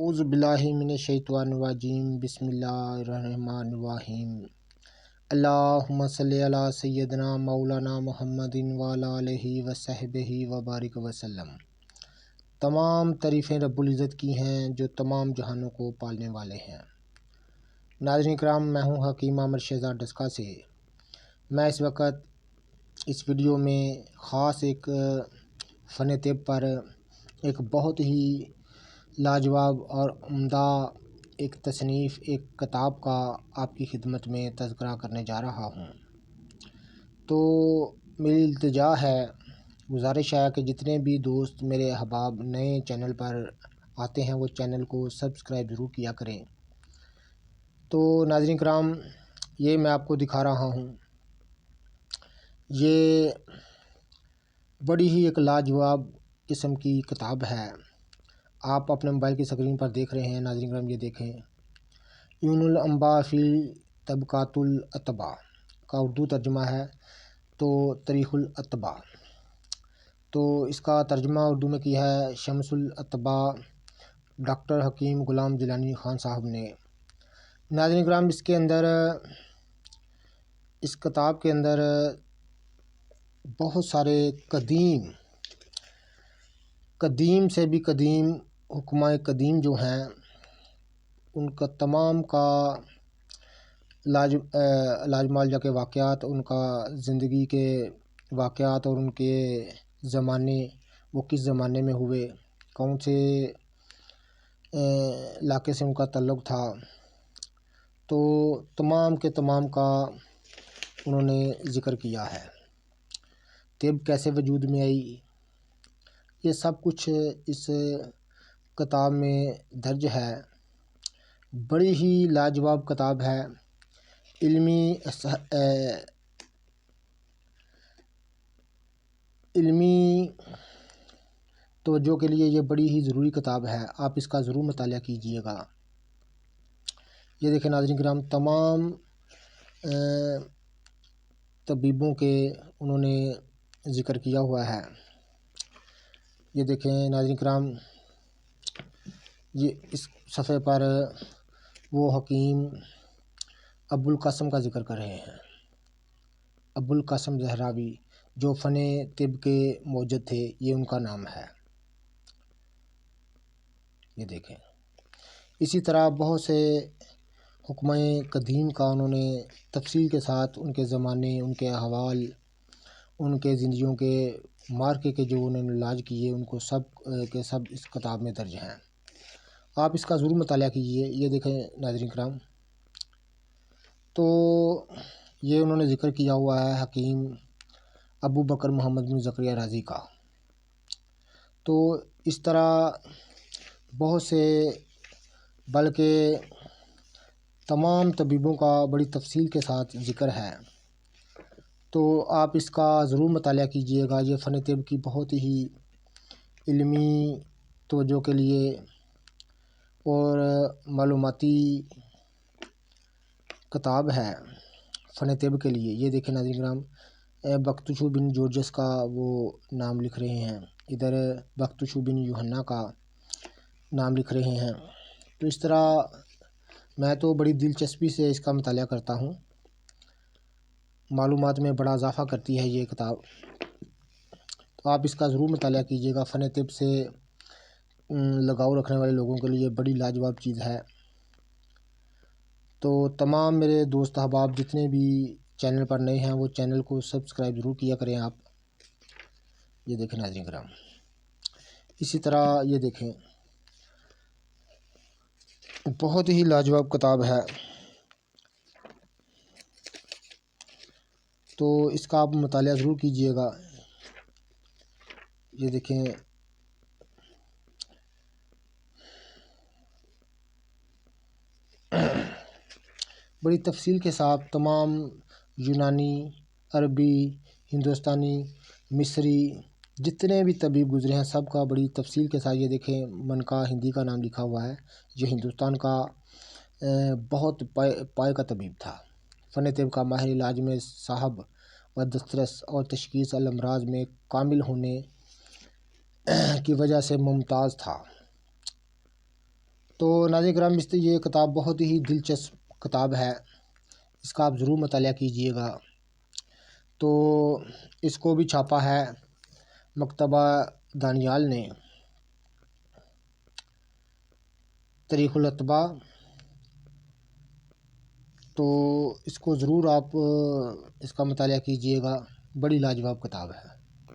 اعوذ باللہ من الشیطان الرجیم بسم اللہ الرحمن الرحیم اللہم صلی علی سیدنا مولانا محمد وعلی آلہ وصحبہ وبارک وسلم۔ تمام تعریفیں رب العزت کی ہیں جو تمام جہانوں کو پالنے والے ہیں۔ ناظرین کرام، میں ہوں حکیم عامر شہزاد ڈسکا سے۔ میں اس وقت اس ویڈیو میں خاص ایک فن طب پر ایک بہت ہی لاجواب اور عمدہ ایک تصنیف، ایک کتاب کا آپ کی خدمت میں تذکرہ کرنے جا رہا ہوں۔ تو میری التجا ہے، گزارش ہے کہ جتنے بھی دوست میرے احباب نئے چینل پر آتے ہیں وہ چینل کو سبسکرائب ضرور کیا کریں۔ تو ناظرین کرام، یہ میں آپ کو دکھا رہا ہوں، یہ بڑی ہی ایک لاجواب قسم کی کتاب ہے۔ آپ اپنے موبائل کی اسکرین پر دیکھ رہے ہیں ناظرین کرام، یہ دیکھیں، یون الانباء فی طبقات الاطباء کا اردو ترجمہ ہے تو تاریخ الاطباء۔ تو اس کا ترجمہ اردو میں کیا ہے شمس الاطباء ڈاکٹر حکیم غلام جیلانی خان صاحب نے۔ ناظرین کرام، اس کے اندر، اس کتاب کے اندر بہت سارے قدیم سے بھی قدیم حکمائے قدیم جو ہیں ان کا تمام کا لاج معالجہ کے واقعات، ان کا زندگی کے واقعات اور ان کے زمانے، وہ کس زمانے میں ہوئے، کون سے علاقے سے ان کا تعلق تھا، تو تمام کے تمام کا انہوں نے ذکر کیا ہے۔ طب کیسے وجود میں آئی، یہ سب کچھ اس کتاب میں درج ہے۔ بڑی ہی لاجواب کتاب ہے، علمی توجہ کے لیے یہ بڑی ہی ضروری کتاب ہے، آپ اس کا ضرور مطالعہ کیجئے گا۔ یہ دیکھیں ناظرین کرام، تمام طبیبوں کے انہوں نے ذکر کیا ہوا ہے۔ یہ دیکھیں ناظرین کرام، یہ اس صفحے پر وہ حکیم ابو القاسم کا ذکر کر رہے ہیں، ابو القاسم زہراوی، جو فن طب کے موجد تھے، یہ ان کا نام ہے۔ یہ دیکھیں، اسی طرح بہت سے حکمائے قدیم کا انہوں نے تفصیل کے ساتھ ان کے زمانے، ان کے احوال، ان کے زندگیوں کے مارکے کے جو انہوں نے علاج کیے، ان کو سب کے سب اس کتاب میں درج ہیں۔ آپ اس کا ضرور مطالعہ کیجئے۔ یہ دیکھیں ناظرین کرام، تو یہ انہوں نے ذکر کیا ہوا ہے حکیم ابو بکر محمد بن زکریا رازی کا۔ تو اس طرح بہت سے، بلکہ تمام طبیبوں کا بڑی تفصیل کے ساتھ ذکر ہے، تو آپ اس کا ضرور مطالعہ کیجئے گا۔ یہ فن طب کی بہت ہی علمی توجہ کے لیے اور معلوماتی کتاب ہے فن طب کے لیے۔ یہ دیکھیں ناظرین کرام، بختشو بن جورجس کا وہ نام لکھ رہے ہیں، ادھر بختشو بن یوحنا کا نام لکھ رہے ہیں۔ تو اس طرح میں تو بڑی دلچسپی سے اس کا مطالعہ کرتا ہوں، معلومات میں بڑا اضافہ کرتی ہے یہ کتاب۔ تو آپ اس کا ضرور مطالعہ کیجئے گا، فن طب سے لگاؤ رکھنے والے لوگوں کے لیے بڑی لاجواب چیز ہے۔ تو تمام میرے دوست احباب جتنے بھی چینل پر نئے ہیں وہ چینل کو سبسکرائب ضرور کیا کریں آپ۔ یہ دیکھیں ناظرین کرام، اسی طرح یہ دیکھیں، بہت ہی لاجواب کتاب ہے، تو اس کا آپ مطالعہ ضرور کیجئے گا۔ یہ دیکھیں، بڑی تفصیل کے ساتھ تمام یونانی، عربی، ہندوستانی، مصری جتنے بھی طبیب گزرے ہیں سب کا بڑی تفصیل کے ساتھ، یہ دیکھیں منکا ہندی کا نام لکھا ہوا ہے، یہ ہندوستان کا بہت پائے کا طبیب تھا، فن طب کا ماہر علاج میں صاحب و دسترس اور تشخیص الامراض میں کامل ہونے کی وجہ سے ممتاز تھا۔ تو ناظرین کرام یہ کتاب بہت ہی دلچسپ کتاب ہے، اس کا آپ ضرور مطالعہ کیجئے گا۔ تو اس کو بھی چھاپا ہے مکتبہ دانیال نے، تاریخ الاطباء۔ تو اس کو ضرور آپ اس کا مطالعہ کیجئے گا، بڑی لاجواب کتاب ہے۔